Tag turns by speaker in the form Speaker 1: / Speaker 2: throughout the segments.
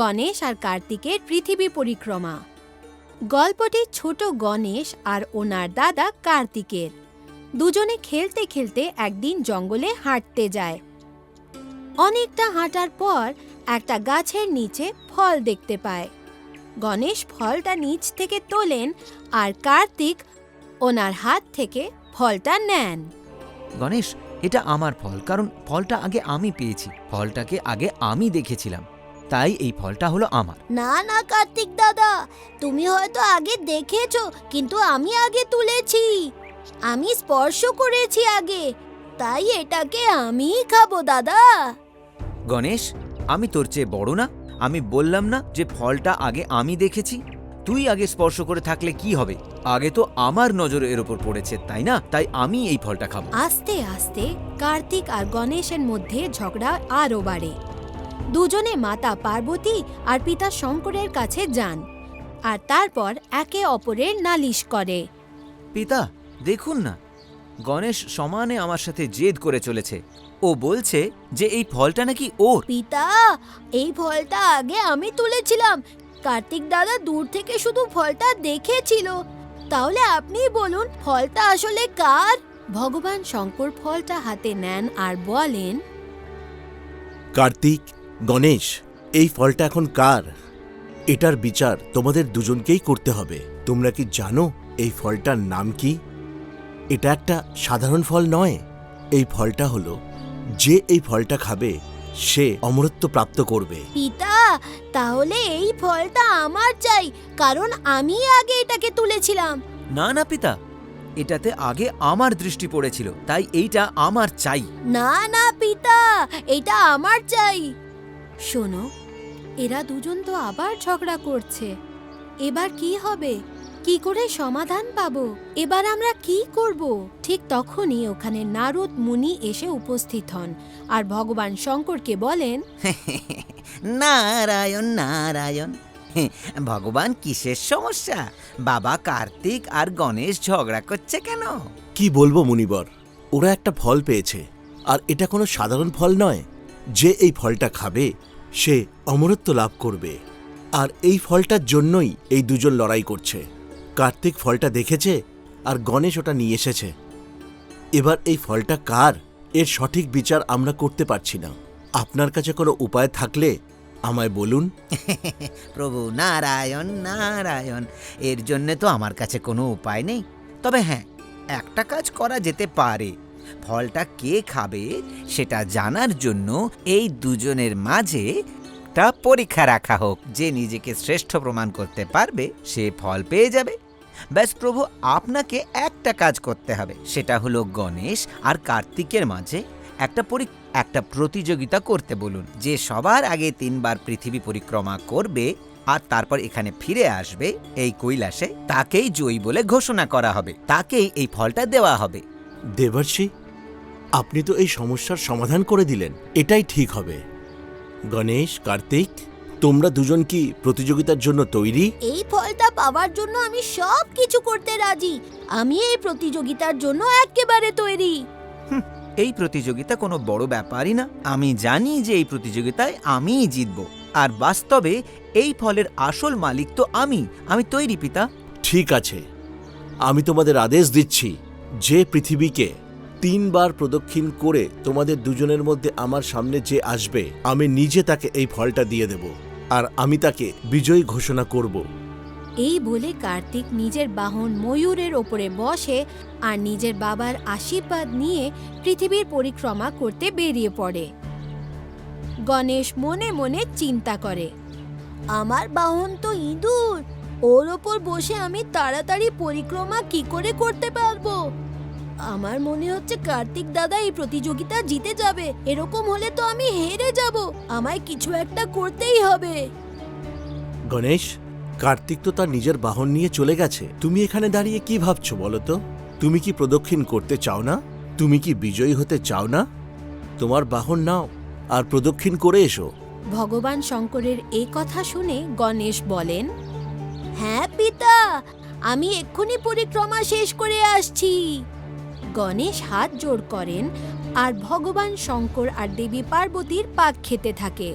Speaker 1: গণেশ আর কার্তিকের পৃথিবী পরিক্রমা। গল্পটি ছোট গণেশ আর ওনার দাদা কার্তিকের। দুজনে খেলতে খেলতে একদিন জঙ্গলে হাঁটতে যায়। অনেকটা হাঁটার পর একটা গাছের নিচে ফল দেখতে পায়। গণেশ ফলটা নিচ থেকে তোলেন আর কার্তিক ওনার হাত থেকে ফলটা নেন।
Speaker 2: গণেশ, এটা আমার ফল, কারণ ফলটা আগে আমি পেয়েছি, ফলটাকে আগে আমি দেখেছিলাম, তাই এই ফলটা হলো আমার।
Speaker 3: না না কার্তিক দাদা, তুমি হয়তো আগে দেখেছো, কিন্তু আমি আগে তুলেছি, আমি স্পর্শ করেছি আগে, তাই এটাকে আমিই খাবো দাদা।
Speaker 2: গণেশ, আমি তোর চেয়ে বড় না? আমি বললাম না যে ফলটা আগে আমি দেখেছি? তুই আগে স্পর্শ করে থাকলে কি হবে? আগে তো আমার নজর এর উপর পড়েছে, তাই না? তাই আমি এই ফলটা খাবো।
Speaker 1: আস্তে আস্তে কার্তিক আর গণেশের মধ্যে ঝগড়া আরও বাড়ে। দুজনে মাতা পার্বতী আর পিতা শঙ্করের কাছে যান আর তারপর একে অপরের নালিশ করে।
Speaker 2: পিতা, দেখুন না, গণেশ সমানে আমার সাথে জেদ করে চলেছে। ও বলছে যে এই ফলটা নাকি ওর।
Speaker 3: পিতা, এই ফলটা আগে আমি তুলেছিলাম, কার্তিক দাদা দূর থেকে শুধু ফলটা দেখেছিল, তাহলে আপনি বলুন ফলটা আসলে কার?
Speaker 1: ভগবান শঙ্কর ফলটা হাতে নেন আর বলেন,
Speaker 4: কার্তিক, গণেশ, এই ফলটা এখন কার? এটার বিচার তোমাদের দুজনকেই করতে হবে। তোমরা কি জানো এই ফলটার নাম কি? এটা একটা সাধারণ ফল নয়। এই ফলটা হলো, যে এই ফলটা খাবে সে অমরত্ব প্রাপ্ত করবে।
Speaker 3: পিতা, তাহলে এই ফলটা আমার চাই, কারণ আমি আগে এটাকে তুলেছিলাম।
Speaker 2: না না পিতা, এটাতে আগে আমার দৃষ্টি পড়েছিল, তাই এইটা আমার চাই।
Speaker 3: না না পিতা, এটা আমার চাই।
Speaker 1: শোনো, এরা দুজন তো আবার ঝগড়া করছে। এবার কি হবে? কি করে সমাধান পাবো? এবার আমরা কি করব? ঠিক তখনই ওখানে নারদ মুনি এসে উপস্থিত হন আর ভগবান শঙ্করকে বলেন,
Speaker 2: নারায়ণ নারায়ণ। ভগবান, কিসের সমস্যা? বাবা কার্তিক আর গণেশ ঝগড়া করছে কেন?
Speaker 4: কি বলবো মুনিবর, ওরা একটা ফল পেয়েছে, আর এটা কোনো সাধারণ ফল নয়। যে এই ফলটা খাবে সে অমরত্ব লাভ করবে, আর এই ফলটার জন্যই এই দুজন লড়াই করছে। কার্তিক ফলটা দেখেছে আর গণেশ ওটা নিয়ে এসেছে। এবার এই ফলটা কার, এর সঠিক বিচার আমরা করতে পারছি না। আপনার কাছে কোনো উপায় থাকলে আমায় বলুন।
Speaker 2: প্রভু নারায়ণ নারায়ণ, এর জন্য তো আমার কাছে কোনো উপায় নেই। তবে হ্যাঁ, একটা কাজ করা যেতে পারে। ফলটা কে খাবে সেটা জানার জন্য এই দুজনের মাঝে একটা পরীক্ষা রাখা হোক। যে নিজেকে শ্রেষ্ঠ প্রমাণ করতে পারবে সে ফল পেয়ে যাবে। ব্যাস প্রভু, আপনাকে একটা কাজ করতে হবে, সেটা হলো গণেশ আর কার্তিকের মাঝে একটা প্রতিযোগিতা করতে বলুন। যে সবার আগে 3 বার পৃথিবী পরিক্রমা করবে আর তারপর এখানে ফিরে আসবে এই কৈলাসে, তাকেই জয়ী বলে ঘোষণা করা হবে, তাকেই এই ফলটা দেওয়া হবে।
Speaker 4: দেবর্ষি, আপনি তো এই সমস্যার সমাধান করে দিলেন, এটাই ঠিক হবে। গণেশ, কার্তিক, তোমরা দুজন কি প্রতিযোগিতার জন্য তৈরি?
Speaker 3: এই ফলটা পাওয়ার জন্য আমি সব কিছু করতে রাজি। আমি এই প্রতিযোগিতার জন্য একেবারে তৈরি।
Speaker 2: এই প্রতিযোগিতা কোনো বড় ব্যাপারই না। আমি জানি যে এই প্রতিযোগিতায় আমিই জিতব, আর বাস্তবে এই ফলের আসল মালিক তো আমি তৈরি পিতা।
Speaker 4: ঠিক আছে, আমি তোমাদের আদেশ দিচ্ছি, যে পৃথিবীকে 3 বার প্রদক্ষিণ করে তোমাদের দুজনের মধ্যে আমার সামনে যে আসবে, আমি নিজে তাকে এই ফলটা দিয়ে দেব, আর আমি তাকে বিজয়ী ঘোষণা করব।
Speaker 1: এই বলে কার্তিক নিজের বাহন ময়ূরের ওপরে বসে আর নিজের বাবার আশীর্বাদ নিয়ে পৃথিবীর পরিক্রমা করতে বেরিয়ে পড়ে। গণেশ মনে মনে চিন্তা করে,
Speaker 3: আমার বাহন তো ইঁদুর, ওর ওপর বসে আমি তাড়াতাড়ি পরিক্রমা কি করে করতে পারবো? আমার মনে হচ্ছে কার্তিক দাদা এই প্রতিযোগিতা জিতে যাবে। এরকম হলে তো আমি হেরে যাব। আমায় কিছু একটা করতেই হবে।
Speaker 4: গণেশ, কার্তিক তো তার নিজের বাহন নিয়ে চলে গেছে। তুমি এখানে দাঁড়িয়ে কি ভাবছো বলো তো? তুমি কি প্রদক্ষিণ করতে চাও না? তুমি কি বিজয়ী হতে চাও না? তোমার বাহন নাও আর প্রদক্ষিণ করে এসো।
Speaker 1: ভগবান শঙ্করের এই কথা শুনে গণেশ বলেন,
Speaker 3: হ্যাঁ পিতা, আমি এক্ষুনি পরিক্রমা শেষ করে আসছি।
Speaker 1: গণেশ হাত জোড় করেন আর ভগবান শঙ্কর আর দেবী পার্বতীর পাক খেতে থাকে।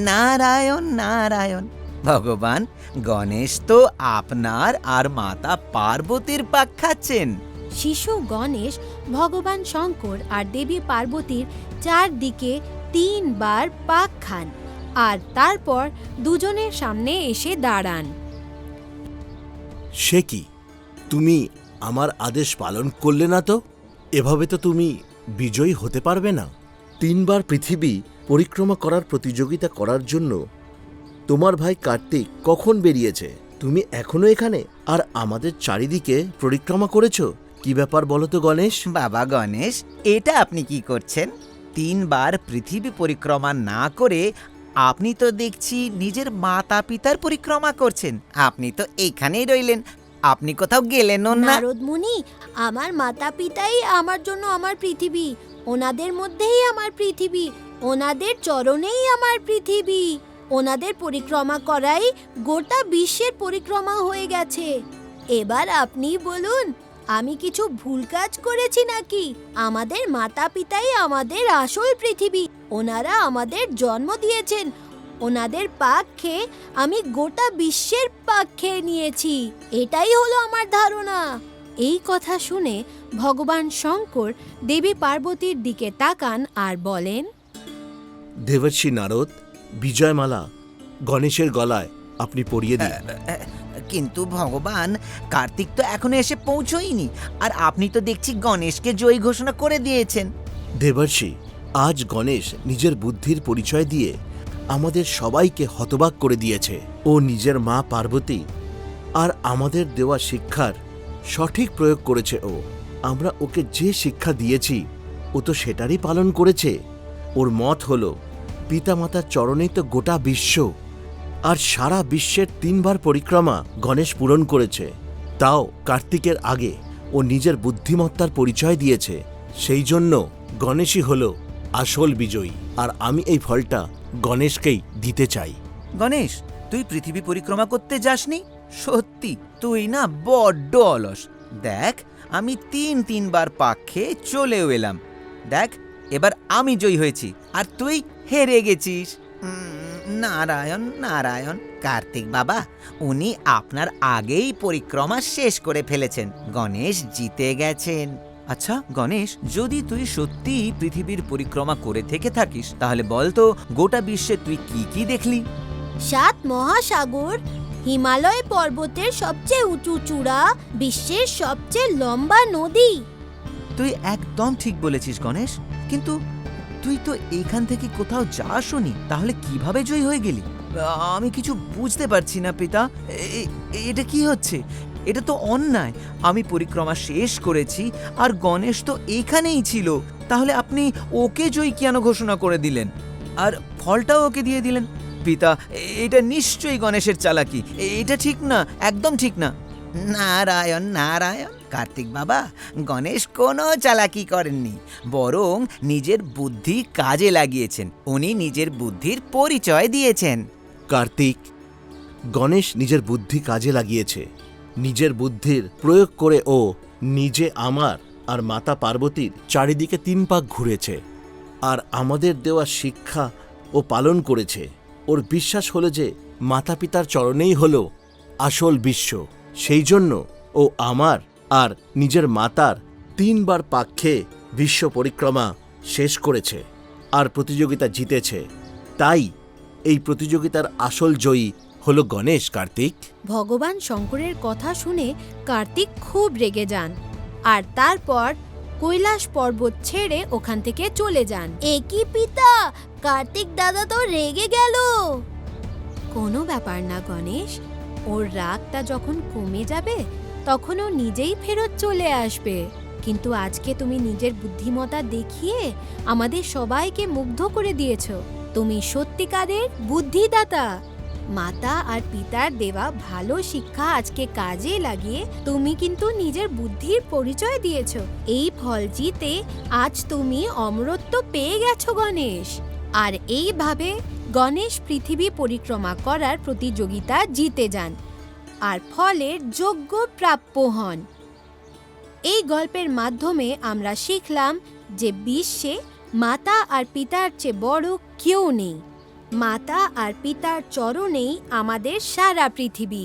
Speaker 2: নারায়ণ নারায়ণ, ভগবান গণেশ তো আপনার আর মাতা পার্বতীর পাক খাচ্ছেন।
Speaker 1: শিশু গণেশ ভগবান শঙ্কর আর দেবী পার্বতীর চারদিকে 3 বার পাক খান আর তারপর দুজনের সামনে এসে দাঁড়ান।
Speaker 4: সে কি, তুমি আমার আদেশ পালন করলে না তো? এভাবে তো তুমি বিজয়ী হতে পারবে না। 3 বার পৃথিবী পরিক্রমা করার প্রতিযোগিতা করার জন্য তোমার ভাই কার্তিক কখন বেরিয়েছে? তুমি এখনো এখানে আর আমাদের চারিদিকে পরিক্রমা করেছ? কি ব্যাপার বলো তো গণেশ?
Speaker 2: বাবা গণেশ, এটা আপনি কি করছেন? 3 বার পৃথিবী পরিক্রমা না করে আপনি তো দেখছি নিজের মাতা পিতার পরিক্রমা করছেন। আপনি তো এইখানেই রইলেন, আপনি কোথাও গেলেনও না।
Speaker 3: নারদ মুনি, আমার মাতা পিতাই আমার জন্য আমার পৃথিবী, ওনাদের মধ্যেই আমার পৃথিবী, ওনাদের চরণেই আমার পৃথিবী। ওনাদের পরিক্রমা করাই গোটা বিশ্বের পরিক্রমা হয়ে গেছে। এবার আপনি বলুন, আমি কিছু ভুল কাজ করেছি নাকি? আমাদের মাতা পিতাই আমাদের আসল পৃথিবী, ওনারা আমাদের জন্ম দিয়েছেন, ওনাদের পাক খেয়ে আমি গোটা বিশ্বের পাক খেয়ে নিয়েছি। এটাই হলো আমার ধারণা।
Speaker 1: এই কথা শুনে ভগবান শঙ্কর দেবী পার্বতীর দিকে তাকান আর বলেন,
Speaker 4: দেবর্ষি নারদ, বিজয়মালা গণেশের গলায় আপনি পরিয়ে দিন।
Speaker 2: কিন্তু ভগবান, কার্তিক তো এখনো এসে পৌঁছয়নি, আর আপনি তো দেখছি গণেশকে জয়ী ঘোষণা করে দিয়েছেন।
Speaker 4: দেবর্ষি, আজ গণেশ নিজের বুদ্ধির পরিচয় দিয়ে আমাদের সবাইকে হতবাক করে দিয়েছে। ও নিজের মা পার্বতী আর আমাদের দেওয়া শিক্ষার সঠিক প্রয়োগ করেছে। আমরা ওকে যে শিক্ষা দিয়েছি ও তো সেটারই পালন করেছে। ওর মত হলো পিতামাতার চরণেই তো গোটা বিশ্ব, আর সারা বিশ্বের 3 বার পরিক্রমা গণেশ পূরণ করেছে। তাও কার্তিকের আগে ও নিজের বুদ্ধিমত্তার পরিচয় দিয়েছে। সেই জন্য গণেশই হলো আসল বিজয়ী, আর আমি এই ফলটা গণেশকেই দিতে চাই।
Speaker 2: গণেশ, তুই পৃথিবী পরিক্রমা করতে যাসনি? সত্যি তুই না বড্ড অলস। দেখ, আমি 3 বার পাক খেয়ে চলেও এলাম। দেখ, এবার আমি জয়ী হয়েছি আর তুই হেরে গেছিস। নারায়ণ নারায়ণ, কার্তিক বাবা, উনি আপনার আগেই পরিক্রমা শেষ করে ফেলেছেন। গণেশ জিতে গেছেন। আচ্ছা গণেশ, যদি তুই সত্যিই পৃথিবীর পরিক্রমা করে থেকে থাকিস, তাহলে বল তো গোটা বিশ্বে তুই কি কি দেখলি?
Speaker 3: 7 মহাসাগর, হিমালয় পর্বতের সবচেয়ে উঁচু চূড়া, বিশ্বের সবচেয়ে লম্বা নদী।
Speaker 2: তুই একদম ঠিক বলেছিস গণেশ, কিন্তু তুই তো এইখান থেকে কোথাও যাসনি, তাহলে কিভাবে জয়ী হয়ে গেলি? আমি কিছু বুঝতে পারছি না পিতা। এটা কি হচ্ছে? এটা তো অন্যায়। আমি পরিক্রমা শেষ করেছি আর গণেশ তো এইখানেই ছিল, তাহলে আপনি ওকে জয়ী কেন ঘোষণা করে দিলেন আর ফলটাও ওকে দিয়ে দিলেন? পিতা, এটা নিশ্চয়ই গণেশের চালাকি। এটা ঠিক না, একদম ঠিক না। নারায়ণ নারায়ণ, কার্তিক বাবা, গণেশ কোনো চালাকি করেননি, বরং নিজের বুদ্ধি কাজে লাগিয়েছেন। উনি নিজের বুদ্ধির পরিচয় দিয়েছেন।
Speaker 4: কার্তিক, গণেশ নিজের বুদ্ধি কাজে লাগিয়েছে। নিজের বুদ্ধির প্রয়োগ করে ও নিজে আমার আর মাতা পার্বতীর চারিদিকে 3 পাক ঘুরেছে আর আমাদের দেওয়া শিক্ষা ও পালন করেছে। ওর বিশ্বাস হলো যে মাতা পিতার চরণেই হলো আসল বিশ্ব। সেই জন্য ও আমার আর নিজের মাতার 3 বার পাক খেয়ে বিশ্ব পরিক্রমা শেষ করেছে আর প্রতিযোগিতা জিতেছে। তাই এই প্রতিযোগিতার আসল জয়ী হলো গণেশ। কার্তিক,
Speaker 1: ভগবান শঙ্করের কথা শুনে কার্তিক খুব রেগে যান আর তারপর কৈলাস পর্বত ছেড়ে ওখান থেকে চলে যান।
Speaker 3: একই পিতা, কার্তিক দাদা তো রেগে গেল।
Speaker 1: কোনো ব্যাপার না গণেশ, ওর রাগটা যখন কমে যাবে তখন ও নিজেই ফেরত চলে আসবে। কিন্তু আজকে তুমি নিজের বুদ্ধিমত্তা দেখিয়ে আমাদের সবাইকে মুগ্ধ করে দিয়েছো। তুমি সত্যিকারের বুদ্ধিদাতা। মাতা আর পিতার দেওয়া ভালো শিক্ষা আজকে কাজে লাগিয়ে তুমি কিন্তু নিজের বুদ্ধির পরিচয় দিয়েছো। এই ফল জিতে আজ তুমি অমরত্ব পেয়ে গেছো গণেশ। আর এইভাবে গণেশ পৃথিবী পরিক্রমা করার প্রতিযোগিতা জিতে যান আর ফলের যোগ্য প্রাপ্য হন। এই গল্পের মাধ্যমে আমরা শিখলাম যে বিশ্বে মাতা আর পিতার চেয়ে বড় কেউ নেই। মাতা আর পিতার চরণেই আমাদের সারা পৃথিবী।